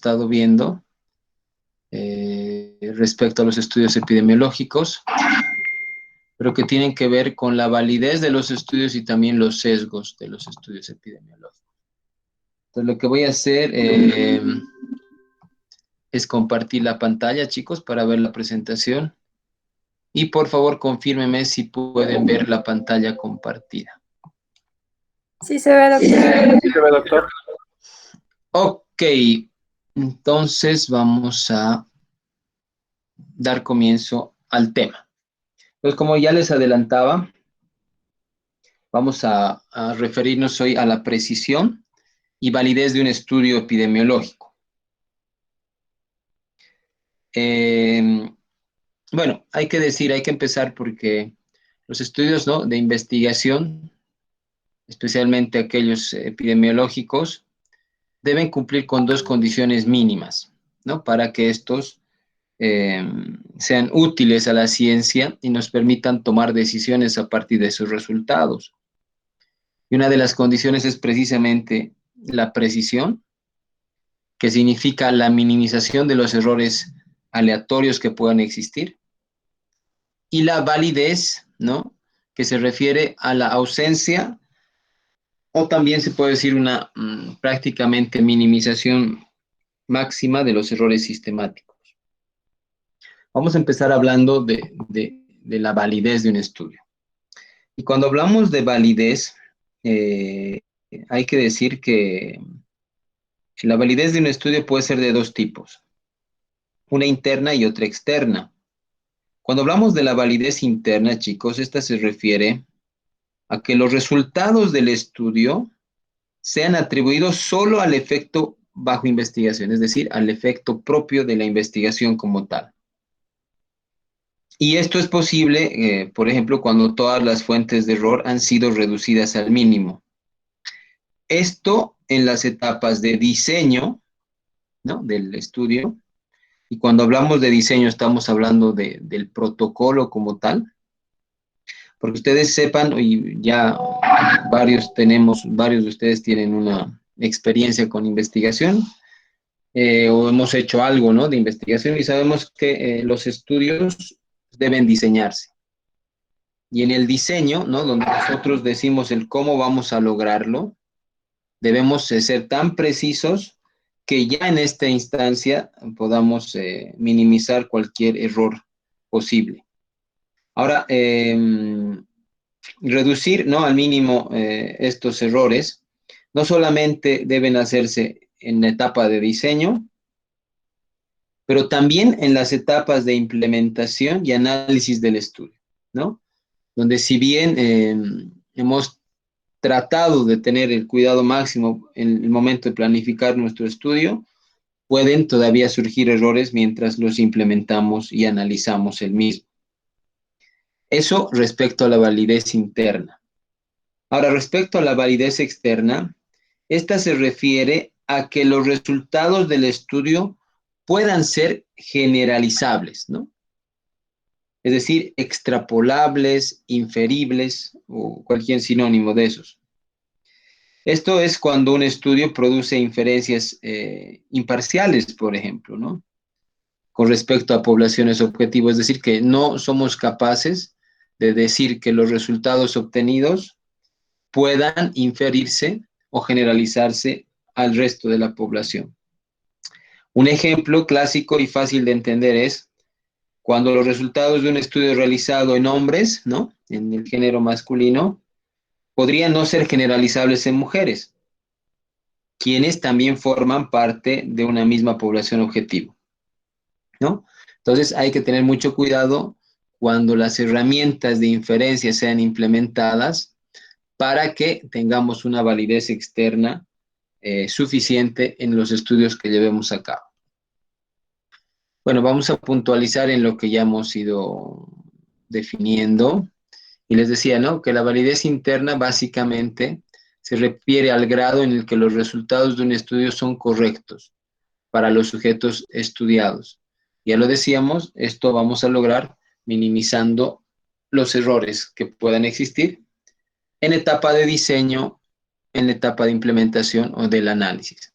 estado viendo respecto a los estudios epidemiológicos, pero que tienen que ver con la validez de los estudios y también los sesgos de los estudios epidemiológicos. Entonces, lo que voy a hacer es compartir la pantalla, chicos, para ver la presentación. Y por favor, confírmeme si pueden ver la pantalla compartida. Sí se ve, doctor. Sí se ve, doctor. Ok, entonces vamos a dar comienzo al tema. Pues como ya les adelantaba, vamos a referirnos hoy a la precisión y validez de un estudio epidemiológico. Bueno, hay que empezar porque los estudios, ¿no?, de investigación, especialmente aquellos epidemiológicos, deben cumplir con dos condiciones mínimas, ¿no?, para que estos sean útiles a la ciencia y nos permitan tomar decisiones a partir de sus resultados. Y una de las condiciones es precisamente la precisión, que significa la minimización de los errores aleatorios que puedan existir, y la validez, ¿no?, que se refiere a la ausencia, o también se puede decir una prácticamente minimización máxima de los errores sistemáticos. Vamos a empezar hablando de la validez de un estudio. Y cuando hablamos de validez, hay que decir que la validez de un estudio puede ser de dos tipos, una interna y otra externa. Cuando hablamos de la validez interna, chicos, esta se refiere a que los resultados del estudio sean atribuidos solo al efecto bajo investigación, es decir, al efecto propio de la investigación como tal. Y esto es posible, por ejemplo, cuando todas las fuentes de error han sido reducidas al mínimo. Esto en las etapas de diseño, ¿no?, del estudio. Y cuando hablamos de diseño estamos hablando del protocolo como tal. Porque ustedes sepan, y ya varios de ustedes tienen una experiencia con investigación, o hemos hecho algo, ¿no?, de investigación, y sabemos que los estudios deben diseñarse. Y en el diseño, ¿no?, donde nosotros decimos el cómo vamos a lograrlo, debemos ser tan precisos que ya en esta instancia podamos minimizar cualquier error posible. Ahora, reducir, ¿no?, al mínimo estos errores no solamente deben hacerse en la etapa de diseño, pero también en las etapas de implementación y análisis del estudio, ¿no? Donde si bien hemos tratado de tener el cuidado máximo en el momento de planificar nuestro estudio, pueden todavía surgir errores mientras los implementamos y analizamos el mismo. Eso respecto a la validez interna. Ahora, respecto a la validez externa, esta se refiere a que los resultados del estudio puedan ser generalizables, ¿no? Es decir, extrapolables, inferibles o cualquier sinónimo de esos. Esto es cuando un estudio produce inferencias imparciales, por ejemplo, ¿no?, con respecto a poblaciones objetivo, es decir, que no somos capaces de decir que los resultados obtenidos puedan inferirse o generalizarse al resto de la población. Un ejemplo clásico y fácil de entender es cuando los resultados de un estudio realizado en hombres, ¿no?, en el género masculino, podrían no ser generalizables en mujeres, quienes también forman parte de una misma población objetivo, ¿no? Entonces hay que tener mucho cuidado cuando las herramientas de inferencia sean implementadas para que tengamos una validez externa suficiente en los estudios que llevemos a cabo. Bueno, vamos a puntualizar en lo que ya hemos ido definiendo. Y les decía, ¿no?, que la validez interna básicamente se refiere al grado en el que los resultados de un estudio son correctos para los sujetos estudiados. Ya lo decíamos, esto vamos a lograr minimizando los errores que puedan existir en etapa de diseño, en etapa de implementación o del análisis.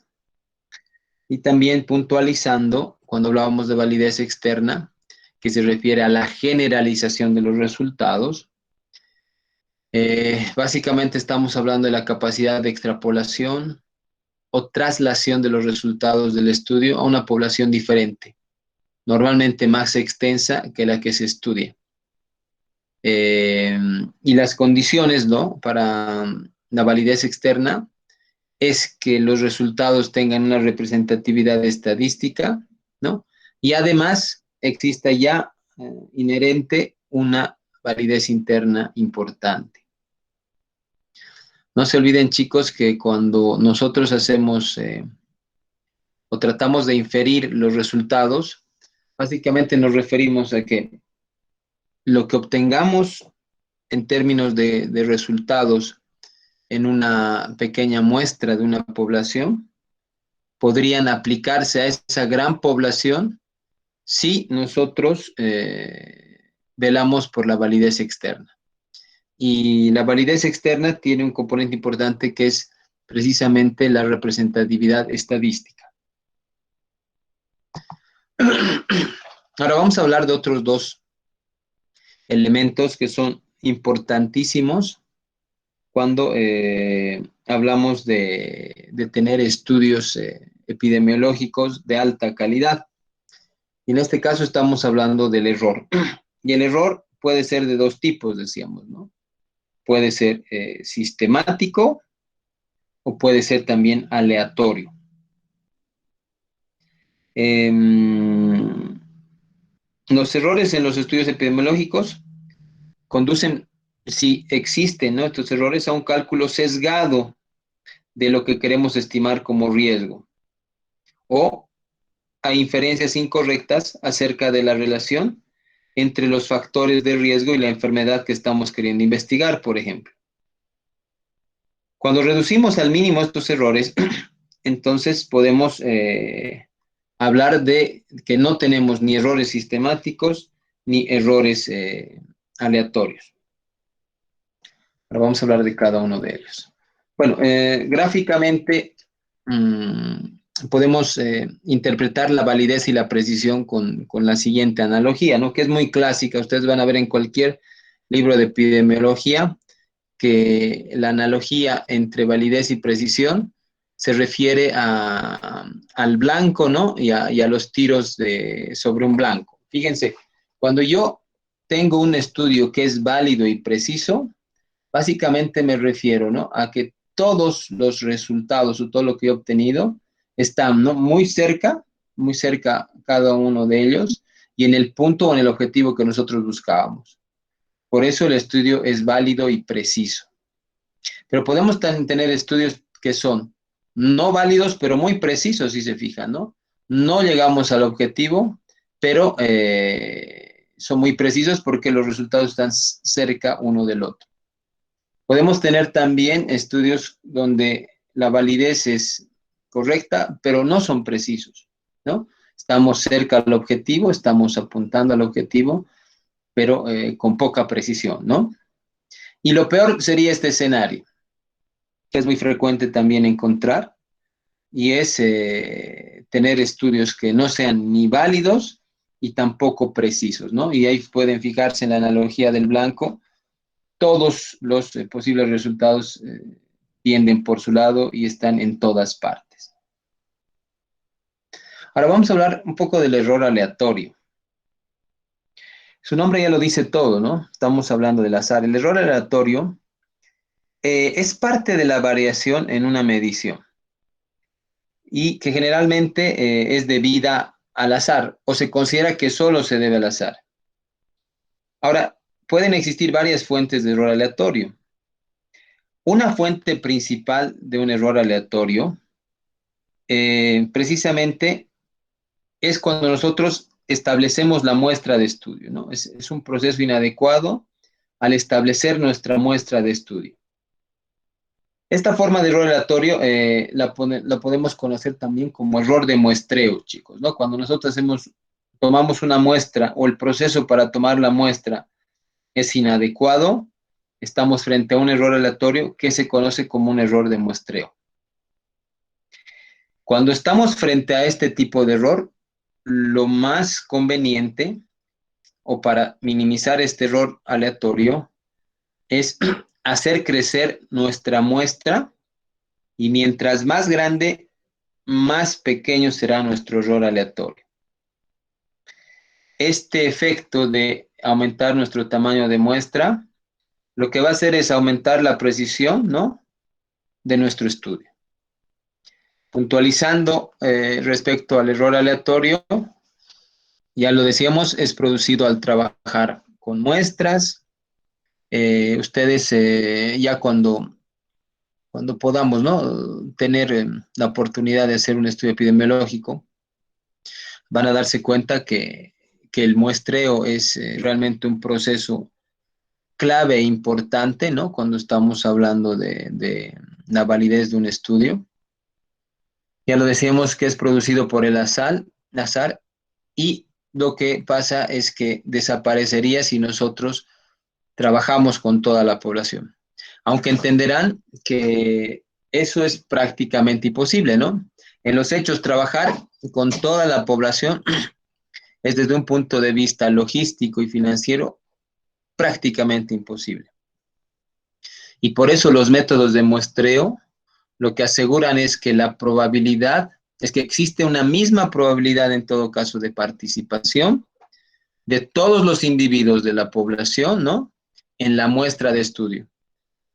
Y también puntualizando, cuando hablábamos de validez externa, que se refiere a la generalización de los resultados, básicamente estamos hablando de la capacidad de extrapolación o traslación de los resultados del estudio a una población diferente, normalmente más extensa que la que se estudia. Y las condiciones, ¿no?, para la validez externa es que los resultados tengan una representatividad estadística, ¿no? Y además exista ya inherente una validez interna importante. No se olviden, chicos, que cuando nosotros hacemos o tratamos de inferir los resultados, básicamente nos referimos a que lo que obtengamos en términos de resultados en una pequeña muestra de una población podrían aplicarse a esa gran población si nosotros velamos por la validez externa. Y la validez externa tiene un componente importante que es precisamente la representatividad estadística. Ahora vamos a hablar de otros dos elementos que son importantísimos cuando hablamos de tener estudios epidemiológicos de alta calidad. Y en este caso estamos hablando del error. Y el error puede ser de dos tipos, decíamos, ¿no? Puede ser sistemático o puede ser también aleatorio. Los errores en los estudios epidemiológicos conducen, si existen, ¿no?, estos errores, a un cálculo sesgado de lo que queremos estimar como riesgo o a inferencias incorrectas acerca de la relación entre los factores de riesgo y la enfermedad que estamos queriendo investigar, por ejemplo. Cuando reducimos al mínimo estos errores, entonces podemos hablar de que no tenemos ni errores sistemáticos ni errores aleatorios. Ahora vamos a hablar de cada uno de ellos. Bueno, gráficamente podemos interpretar la validez y la precisión con la siguiente analogía, ¿no?, que es muy clásica. Ustedes van a ver en cualquier libro de epidemiología que la analogía entre validez y precisión se refiere al blanco, ¿no?, y a los tiros sobre un blanco. Fíjense, cuando yo tengo un estudio que es válido y preciso, básicamente me refiero, ¿no?, a que todos los resultados o todo lo que he obtenido están, ¿no?, muy cerca cada uno de ellos y en el punto o en el objetivo que nosotros buscábamos. Por eso el estudio es válido y preciso. Pero podemos tener estudios que son no válidos, pero muy precisos, si se fijan, ¿no? No llegamos al objetivo, pero son muy precisos porque los resultados están cerca uno del otro. Podemos tener también estudios donde la validez es correcta, pero no son precisos, ¿no? Estamos cerca al objetivo, estamos apuntando al objetivo, pero con poca precisión, ¿no? Y lo peor sería este escenario, que es muy frecuente también encontrar, y es tener estudios que no sean ni válidos y tampoco precisos, ¿no? Y ahí pueden fijarse en la analogía del blanco, todos los posibles resultados tienden por su lado y están en todas partes. Ahora vamos a hablar un poco del error aleatorio. Su nombre ya lo dice todo, ¿no? Estamos hablando del azar. El error aleatorio es parte de la variación en una medición y que generalmente es debida al azar o se considera que solo se debe al azar. Ahora, pueden existir varias fuentes de error aleatorio. Una fuente principal de un error aleatorio precisamente es cuando nosotros establecemos la muestra de estudio, ¿no? Es un proceso inadecuado al establecer nuestra muestra de estudio. Esta forma de error aleatorio la podemos conocer también como error de muestreo, chicos, ¿no? Cuando nosotros tomamos una muestra o el proceso para tomar la muestra es inadecuado, estamos frente a un error aleatorio que se conoce como un error de muestreo. Cuando estamos frente a este tipo de error, lo más conveniente, o para minimizar este error aleatorio, es hacer crecer nuestra muestra, y mientras más grande, más pequeño será nuestro error aleatorio. Este efecto de aumentar nuestro tamaño de muestra, lo que va a hacer es aumentar la precisión, ¿no?, de nuestro estudio. Puntualizando respecto al error aleatorio, ya lo decíamos, es producido al trabajar con muestras. Ustedes ya cuando podamos, ¿no?, tener la oportunidad de hacer un estudio epidemiológico, van a darse cuenta que el muestreo es realmente un proceso clave e importante, ¿no?, cuando estamos hablando de la validez de un estudio. Ya lo decíamos que es producido por el azar, y lo que pasa es que desaparecería si nosotros trabajamos con toda la población. Aunque entenderán que eso es prácticamente imposible, ¿no? En los hechos, trabajar con toda la población es, desde un punto de vista logístico y financiero, prácticamente imposible. Y por eso los métodos de muestreo lo que aseguran es que la probabilidad, es que existe una misma probabilidad en todo caso de participación de todos los individuos de la población, ¿no?, en la muestra de estudio,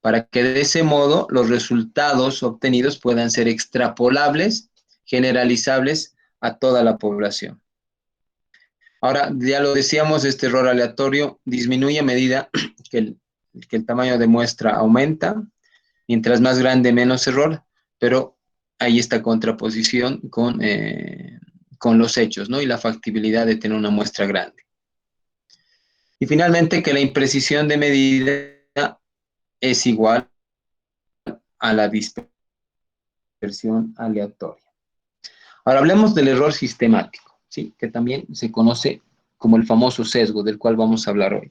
para que de ese modo los resultados obtenidos puedan ser extrapolables, generalizables a toda la población. Ahora, ya lo decíamos, este error aleatorio disminuye a medida que el tamaño de muestra aumenta. Mientras más grande, menos error, pero hay esta contraposición con los hechos, ¿no?, y la factibilidad de tener una muestra grande. Y finalmente, que la imprecisión de medida es igual a la dispersión aleatoria. Ahora hablemos del error sistemático, ¿sí?, que también se conoce como el famoso sesgo, del cual vamos a hablar hoy.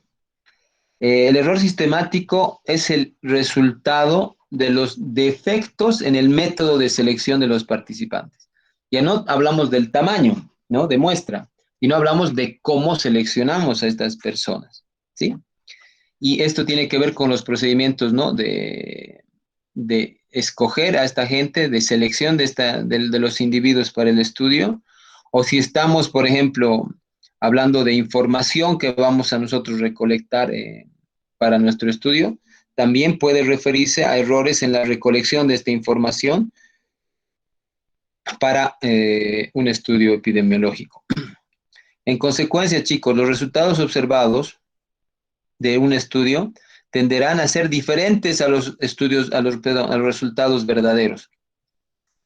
El error sistemático es el resultado de los defectos en el método de selección de los participantes. Ya no hablamos del tamaño, ¿no?, de muestra, y no hablamos de cómo seleccionamos a estas personas, ¿sí? Y esto tiene que ver con los procedimientos, ¿no?, de escoger a esta gente, de selección de los individuos para el estudio, o si estamos, por ejemplo, hablando de información que vamos a nosotros recolectar para nuestro estudio, también puede referirse a errores en la recolección de esta información para un estudio epidemiológico. En consecuencia, chicos, los resultados observados de un estudio tenderán a ser diferentes a los estudios, a los resultados verdaderos.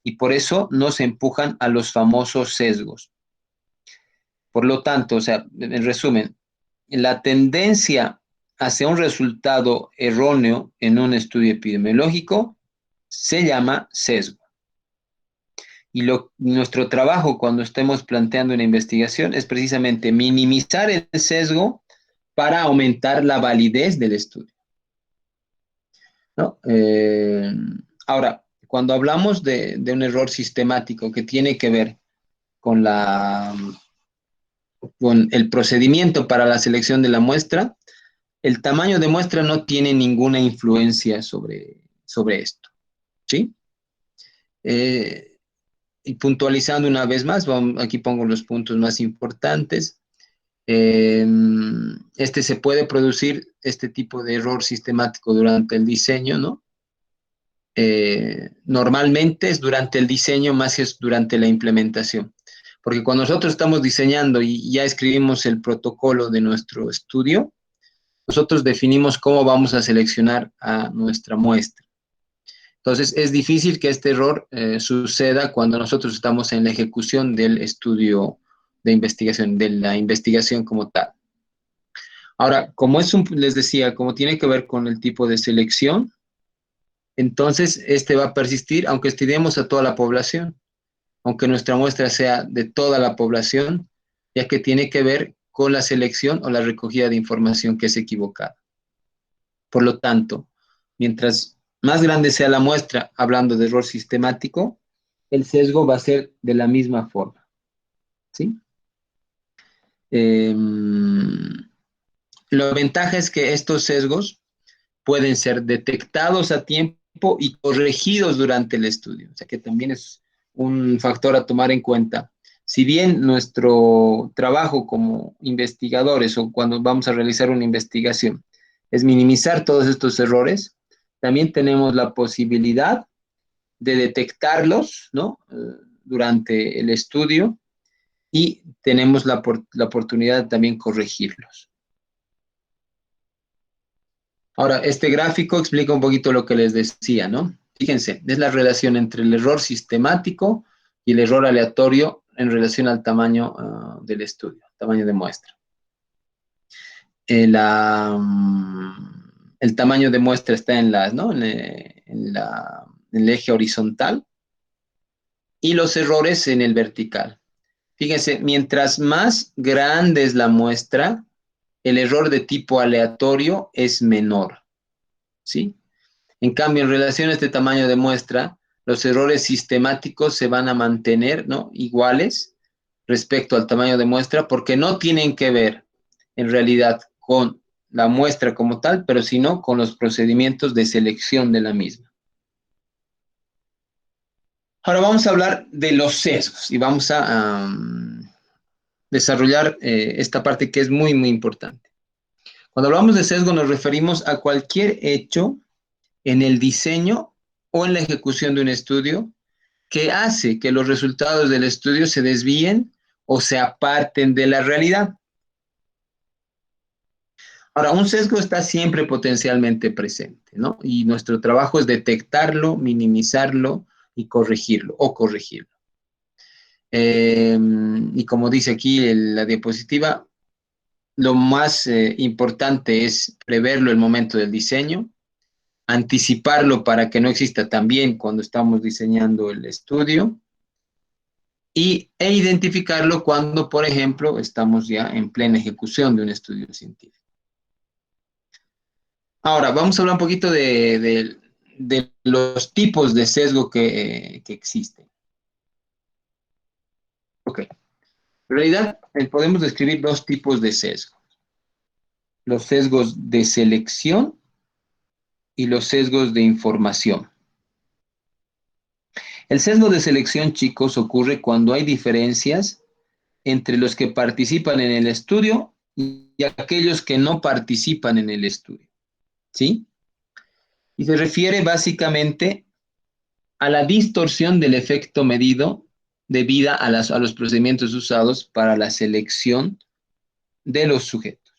Y por eso nos empujan a los famosos sesgos. Por lo tanto, o sea, en resumen, la tendencia hacia un resultado erróneo en un estudio epidemiológico se llama sesgo. Y nuestro trabajo cuando estemos planteando una investigación es precisamente minimizar el sesgo para aumentar la validez del estudio, ¿no? Ahora, cuando hablamos de un error sistemático que tiene que ver con con el procedimiento para la selección de la muestra, el tamaño de muestra no tiene ninguna influencia sobre esto, ¿sí? Y puntualizando una vez más, aquí pongo los puntos más importantes. Se puede producir este tipo de error sistemático durante el diseño, ¿no? Normalmente es durante el diseño más que durante la implementación. Porque cuando nosotros estamos diseñando y ya escribimos el protocolo de nuestro estudio, nosotros definimos cómo vamos a seleccionar a nuestra muestra. Entonces, es difícil que este error suceda cuando nosotros estamos en la ejecución del estudio de investigación, de la investigación como tal. Ahora, como les decía, como tiene que ver con el tipo de selección, entonces este va a persistir aunque estudiemos a toda la población, aunque nuestra muestra sea de toda la población, ya que tiene que ver con la selección o la recogida de información que es equivocada. Por lo tanto, mientras más grande sea la muestra, hablando de error sistemático, el sesgo va a ser de la misma forma, ¿sí? La ventaja es que estos sesgos pueden ser detectados a tiempo y corregidos durante el estudio, o sea que también es un factor a tomar en cuenta. Si bien nuestro trabajo como investigadores o cuando vamos a realizar una investigación es minimizar todos estos errores, también tenemos la posibilidad de detectarlos, ¿no? Durante el estudio y tenemos la oportunidad de también corregirlos. Ahora, este gráfico explica un poquito lo que les decía, ¿no? Fíjense, es la relación entre el error sistemático y el error aleatorio en relación al tamaño del estudio, tamaño de muestra. El tamaño de muestra está en, ¿no? En el eje horizontal y los errores en el vertical. Fíjense, mientras más grande es la muestra, el error de tipo aleatorio es menor, ¿sí? En cambio, en relación a este tamaño de muestra, los errores sistemáticos se van a mantener, ¿no? Iguales respecto al tamaño de muestra porque no tienen que ver en realidad con la muestra como tal, pero sino con los procedimientos de selección de la misma. Ahora vamos a hablar de los sesgos y vamos a desarrollar esta parte que es muy, muy importante. Cuando hablamos de sesgo nos referimos a cualquier hecho en el diseño o en la ejecución de un estudio que hace que los resultados del estudio se desvíen o se aparten de la realidad. Ahora, un sesgo está siempre potencialmente presente, ¿no? Y nuestro trabajo es detectarlo, minimizarlo y corregirlo o corregirlo. Y como dice aquí la diapositiva, lo más importante es preverlo el momento del diseño, anticiparlo para que no exista también cuando estamos diseñando el estudio e identificarlo cuando, por ejemplo, estamos ya en plena ejecución de un estudio científico. Ahora, vamos a hablar un poquito de los tipos de sesgo que existen. Ok. En realidad, podemos describir dos tipos de sesgo. Los sesgos de selección y los sesgos de información. El sesgo de selección, chicos, ocurre cuando hay diferencias entre los que participan en el estudio y aquellos que no participan en el estudio, ¿sí? Y se refiere básicamente a la distorsión del efecto medido debida a los procedimientos usados para la selección de los sujetos.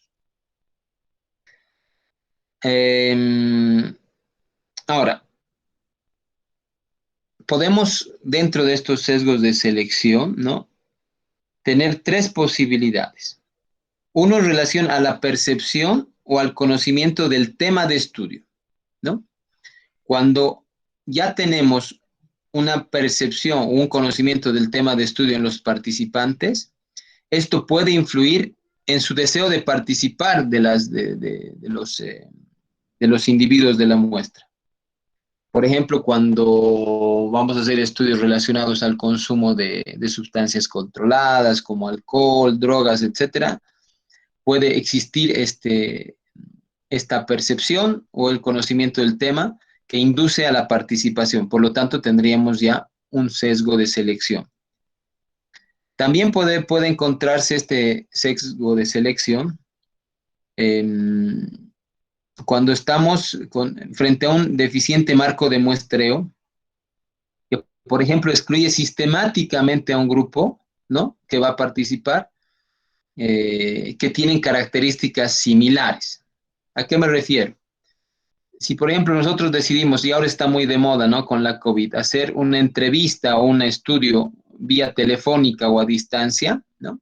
Ahora, podemos, dentro de estos sesgos de selección, ¿no?, tener tres posibilidades. Uno en relación a la percepción o al conocimiento del tema de estudio, ¿no? Cuando ya tenemos una percepción o un conocimiento del tema de estudio en los participantes, esto puede influir en su deseo de participar de los individuos de la muestra. Por ejemplo, cuando vamos a hacer estudios relacionados al consumo de sustancias controladas, como alcohol, drogas, etcétera, puede existir esta percepción o el conocimiento del tema que induce a la participación. Por lo tanto, tendríamos ya un sesgo de selección. También puede encontrarse este sesgo de selección cuando estamos frente a un deficiente marco de muestreo, que, por ejemplo, excluye sistemáticamente a un grupo, ¿no?, que va a participar, que tienen características similares. ¿A qué me refiero? Si, por ejemplo, nosotros decidimos, y ahora está muy de moda, ¿no?, con la COVID, hacer una entrevista o un estudio vía telefónica o a distancia, ¿no?,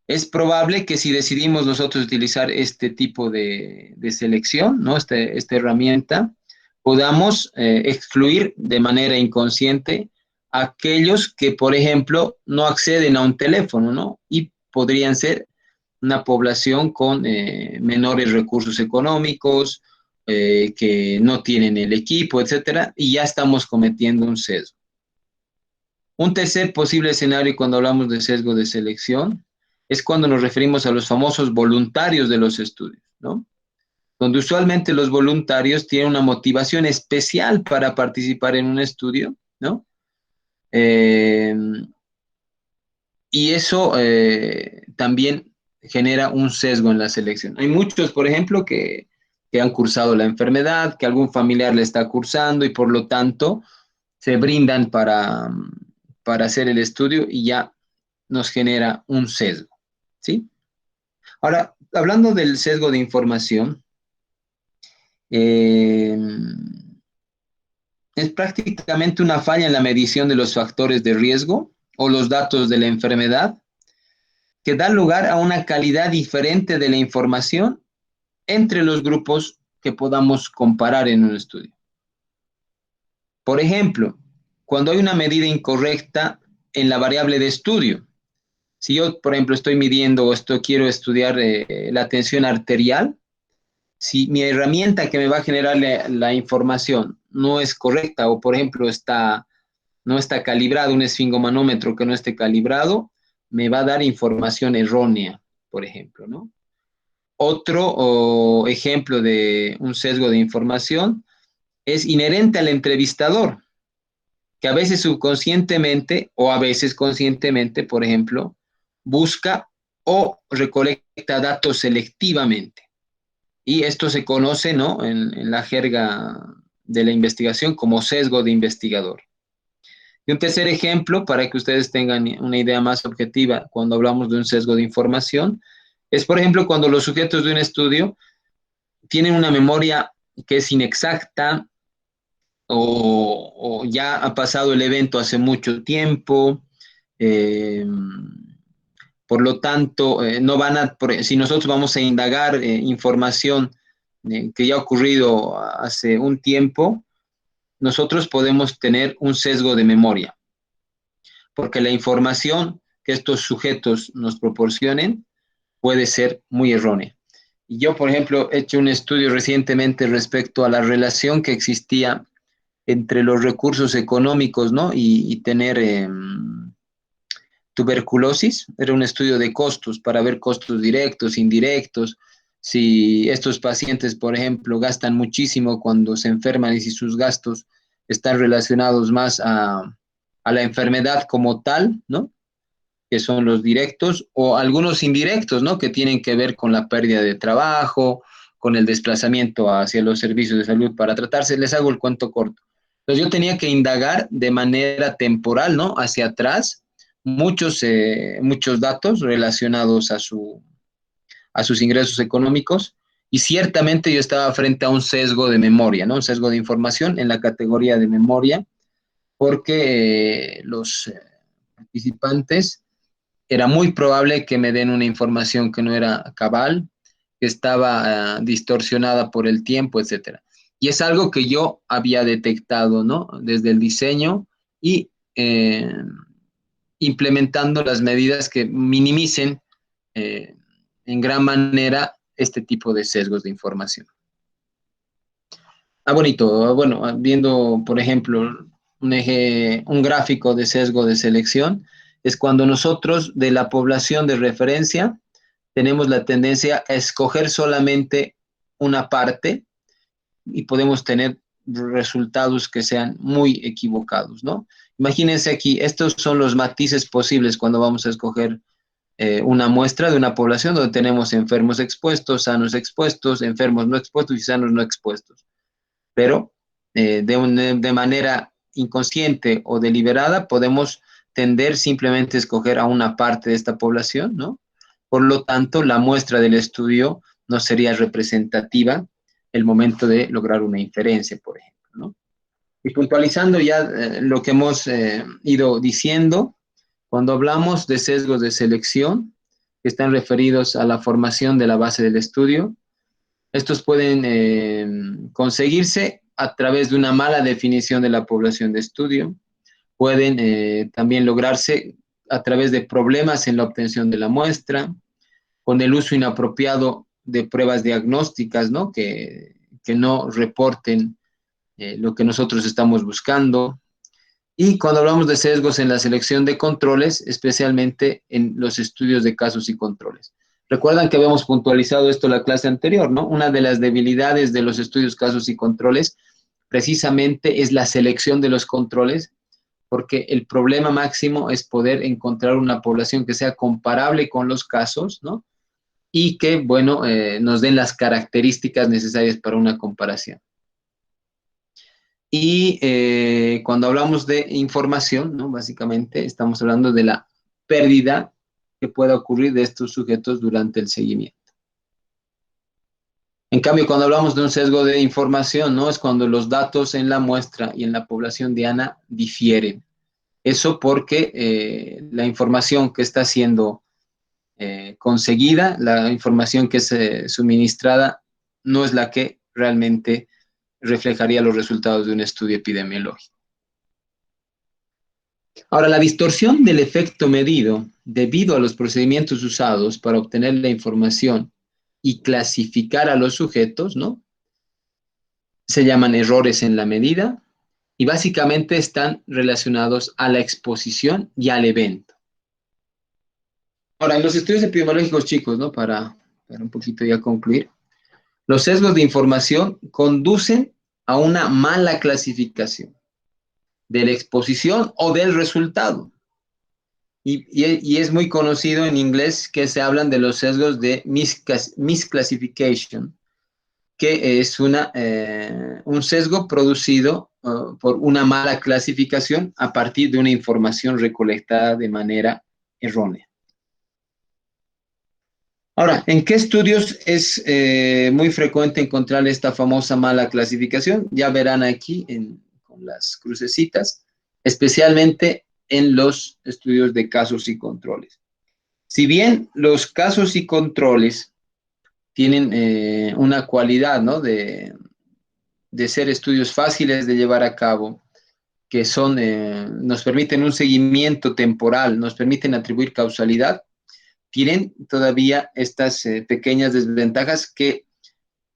es probable que si decidimos nosotros utilizar este tipo de selección, ¿no?, esta herramienta, podamos excluir de manera inconsciente a aquellos que, por ejemplo, no acceden a un teléfono, ¿no?, y podrían ser una población con menores recursos económicos, que no tienen el equipo, etcétera, y ya estamos cometiendo un sesgo. Un tercer posible escenario cuando hablamos de sesgo de selección es cuando nos referimos a los famosos voluntarios de los estudios, ¿no? Donde usualmente los voluntarios tienen una motivación especial para participar en un estudio, ¿no? Eh, y eso también genera un sesgo en la selección. Hay muchos, por ejemplo, que han cursado la enfermedad, que algún familiar le está cursando y por lo tanto se brindan para hacer el estudio y ya nos genera un sesgo, ¿sí? Ahora, hablando del sesgo de información, eh, es prácticamente una falla en la medición de los factores de riesgo o los datos de la enfermedad que da lugar a una calidad diferente de la información entre los grupos que podamos comparar en un estudio. Por ejemplo, cuando hay una medida incorrecta en la variable de estudio, si yo, por ejemplo, estoy midiendo o quiero estudiar la tensión arterial, si mi herramienta que me va a generar la información no es correcta o, por ejemplo, no está calibrado, un esfingomanómetro que no esté calibrado, me va a dar información errónea, por ejemplo, ¿no? Otro ejemplo de un sesgo de información es inherente al entrevistador, que a veces subconscientemente o a veces conscientemente, por ejemplo, busca o recolecta datos selectivamente. Y esto se conoce, ¿no?, en la jerga de la investigación como sesgo de investigador. Y un tercer ejemplo, para que ustedes tengan una idea más objetiva cuando hablamos de un sesgo de información, es, por ejemplo, cuando los sujetos de un estudio tienen una memoria que es inexacta o ya ha pasado el evento hace mucho tiempo, eh, por lo tanto, no van a, si nosotros vamos a indagar información que ya ha ocurrido hace un tiempo, nosotros podemos tener un sesgo de memoria, porque la información que estos sujetos nos proporcionen puede ser muy errónea. Y yo, por ejemplo, he hecho un estudio recientemente respecto a la relación que existía entre los recursos económicos, ¿no?, y tener tuberculosis. Era un estudio de costos para ver costos directos, indirectos, si estos pacientes, por ejemplo, gastan muchísimo cuando se enferman y si sus gastos están relacionados más a la enfermedad como tal, ¿no?, que son los directos, o algunos indirectos, ¿no?, que tienen que ver con la pérdida de trabajo, con el desplazamiento hacia los servicios de salud para tratarse. Les hago el cuento corto. Entonces yo tenía que indagar de manera temporal, ¿no?, hacia atrás, muchos datos relacionados a sus ingresos económicos, y ciertamente yo estaba frente a un sesgo de memoria, ¿no?, un sesgo de información en la categoría de memoria, porque los participantes era muy probable que me den una información que no era cabal, que estaba distorsionada por el tiempo, etcétera. Y es algo que yo había detectado, ¿no?, desde el diseño y implementando las medidas que minimicen eh, en gran manera este tipo de sesgos de información. Bonito. Bueno, viendo, por ejemplo, un gráfico de sesgo de selección, es cuando nosotros de la población de referencia tenemos la tendencia a escoger solamente una parte y podemos tener resultados que sean muy equivocados, ¿no? Imagínense aquí, estos son los matices posibles cuando vamos a escoger una muestra de una población donde tenemos enfermos expuestos, sanos expuestos, enfermos no expuestos y sanos no expuestos. Pero de manera inconsciente o deliberada podemos tender simplemente a escoger a una parte de esta población, ¿no? Por lo tanto, la muestra del estudio no sería representativa el momento de lograr una inferencia, por ejemplo, ¿no? Y puntualizando ya lo que hemos ido diciendo, cuando hablamos de sesgos de selección, que están referidos a la formación de la base del estudio, estos pueden conseguirse a través de una mala definición de la población de estudio, pueden también lograrse a través de problemas en la obtención de la muestra, con el uso inapropiado de pruebas diagnósticas, ¿no?, que no reporten lo que nosotros estamos buscando, Y cuando hablamos de sesgos en la selección de controles, especialmente en los estudios de casos y controles. Recuerdan que habíamos puntualizado esto en la clase anterior, ¿no? Una de las debilidades de los estudios, casos y controles precisamente es la selección de los controles, porque el problema máximo es poder encontrar una población que sea comparable con los casos, ¿no? Y que, bueno, nos den las características necesarias para una comparación. Y cuando hablamos de información, ¿no? Básicamente estamos hablando de la pérdida que pueda ocurrir de estos sujetos durante el seguimiento. En cambio, cuando hablamos de un sesgo de información, ¿no? Es cuando los datos en la muestra y en la población diana difieren. Eso porque la información que está siendo conseguida, la información que es suministrada, no es la que realmente reflejaría los resultados de un estudio epidemiológico. Ahora, la distorsión del efecto medido debido a los procedimientos usados para obtener la información y clasificar a los sujetos, ¿no? Se llaman errores en la medida y básicamente están relacionados a la exposición y al evento. Ahora, en los estudios epidemiológicos, chicos, ¿no? Para un poquito ya concluir, los sesgos de información conducen a una mala clasificación de la exposición o del resultado. Y es muy conocido en inglés que se hablan de los sesgos de misclassification, que es un sesgo producido por una mala clasificación a partir de una información recolectada de manera errónea. Ahora, ¿en qué estudios es muy frecuente encontrar esta famosa mala clasificación? Ya verán aquí con las crucecitas, especialmente en los estudios de casos y controles. Si bien los casos y controles tienen una cualidad, ¿no? de ser estudios fáciles de llevar a cabo, que nos permiten un seguimiento temporal, nos permiten atribuir causalidad, tienen todavía estas pequeñas desventajas que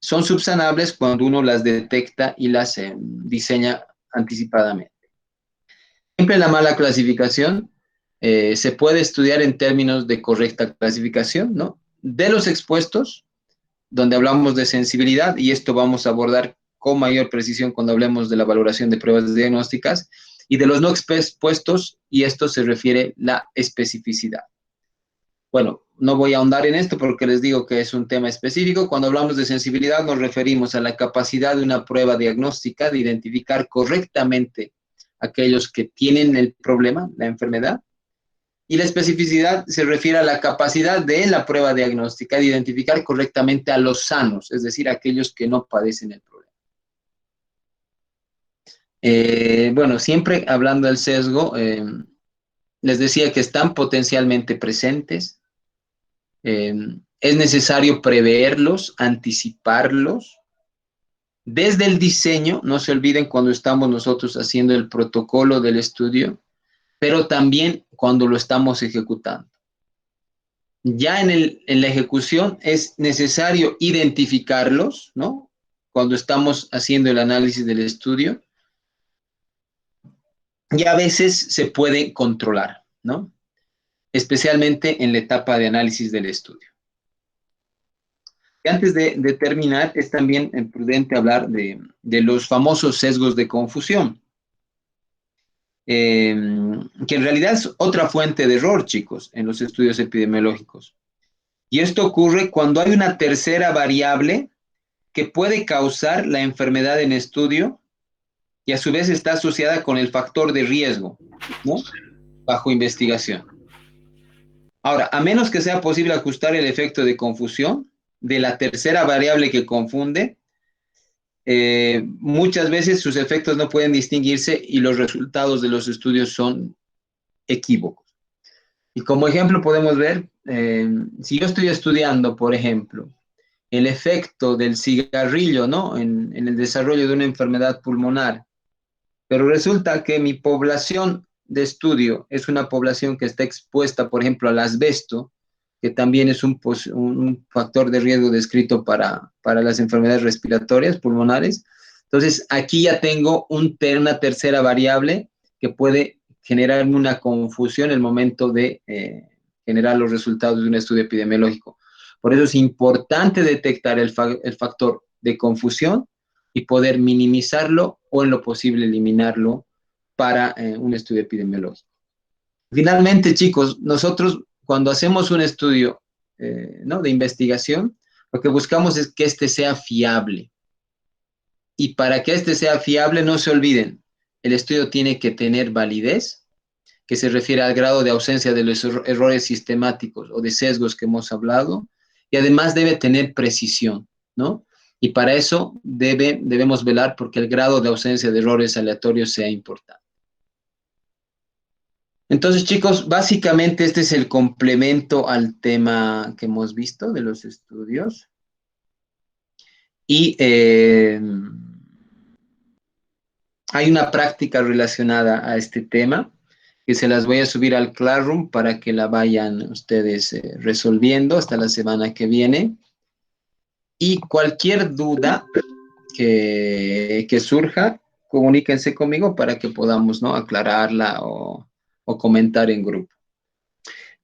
son subsanables cuando uno las detecta y las diseña anticipadamente. Siempre la mala clasificación se puede estudiar en términos de correcta clasificación, ¿no? De los expuestos, donde hablamos de sensibilidad, y esto vamos a abordar con mayor precisión cuando hablemos de la valoración de pruebas diagnósticas, y de los no expuestos, y esto se refiere a la especificidad. Bueno, no voy a ahondar en esto porque les digo que es un tema específico. Cuando hablamos de sensibilidad nos referimos a la capacidad de una prueba diagnóstica de identificar correctamente aquellos que tienen el problema, la enfermedad. Y la especificidad se refiere a la capacidad de la prueba diagnóstica de identificar correctamente a los sanos, es decir, aquellos que no padecen el problema. Bueno, siempre hablando del sesgo, les decía que están potencialmente presentes. Es necesario preverlos, anticiparlos. Desde el diseño, no se olviden cuando estamos nosotros haciendo el protocolo del estudio, pero también cuando lo estamos ejecutando. Ya en la ejecución es necesario identificarlos, ¿no? Cuando estamos haciendo el análisis del estudio. Y a veces se puede controlar, ¿no? Especialmente en la etapa de análisis del estudio. Y antes de terminar, es también prudente hablar de los famosos sesgos de confusión, que en realidad es otra fuente de error, chicos, en los estudios epidemiológicos. Y esto ocurre cuando hay una tercera variable que puede causar la enfermedad en estudio y a su vez está asociada con el factor de riesgo, ¿no? Bajo investigación. Ahora, a menos que sea posible ajustar el efecto de confusión de la tercera variable que confunde, muchas veces sus efectos no pueden distinguirse y los resultados de los estudios son equívocos. Y como ejemplo podemos ver, si yo estoy estudiando, por ejemplo, el efecto del cigarrillo, ¿no? en el desarrollo de una enfermedad pulmonar, pero resulta que mi población de estudio es una población que está expuesta, por ejemplo, al asbesto, que también es un factor de riesgo descrito para las enfermedades respiratorias pulmonares. Entonces, aquí ya tengo una tercera variable que puede generar una confusión en el momento de generar los resultados de un estudio epidemiológico. Por eso es importante detectar el factor de confusión y poder minimizarlo o en lo posible eliminarlo para un estudio epidemiológico. Finalmente, chicos, nosotros cuando hacemos un estudio ¿no? de investigación, lo que buscamos es que este sea fiable. Y para que este sea fiable, no se olviden, el estudio tiene que tener validez, que se refiere al grado de ausencia de los errores sistemáticos o de sesgos que hemos hablado, y además debe tener precisión, ¿no? Y para eso debemos velar porque el grado de ausencia de errores aleatorios sea importante. Entonces, chicos, básicamente este es el complemento al tema que hemos visto de los estudios. Y hay una práctica relacionada a este tema que se las voy a subir al Classroom para que la vayan ustedes resolviendo hasta la semana que viene. Y cualquier duda que surja, comuníquense conmigo para que podamos, ¿no? aclararla o comentar en grupo.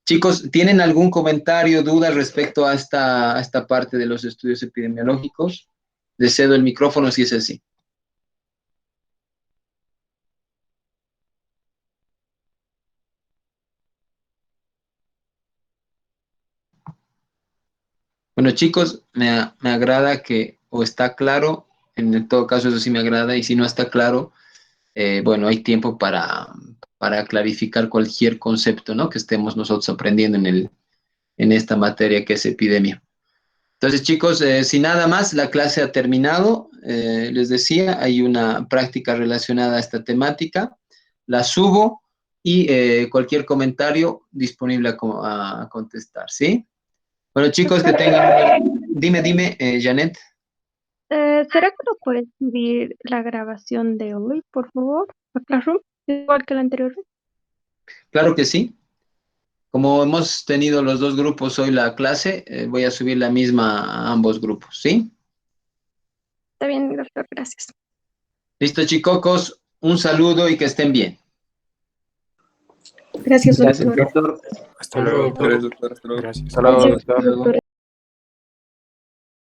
Chicos, ¿tienen algún comentario, duda respecto a esta parte de los estudios epidemiológicos? Les cedo el micrófono si es así. Bueno, chicos, me agrada que, o está claro, en todo caso eso sí me agrada, y si no está claro, bueno, hay tiempo para clarificar cualquier concepto, ¿no? que estemos nosotros aprendiendo en esta materia que es epidemia. Entonces, chicos, sin nada más, la clase ha terminado. Les decía, hay una práctica relacionada a esta temática. La subo y cualquier comentario disponible a contestar, ¿sí? Bueno, chicos, que tengan... Dime, Janet. ¿Será que lo puedes subir la grabación de hoy, por favor, a Classroom? Igual que la anterior vez. Claro que sí. Como hemos tenido los dos grupos hoy la clase, voy a subir la misma a ambos grupos, ¿sí? Está bien, doctor, gracias. Listo, chicos, un saludo y que estén bien. Gracias, Gracias, doctor. doctor. Hasta luego, Gracias, doctor. doctor. Hasta luego. Gracias. Hasta luego, Gracias, doctor. doctor.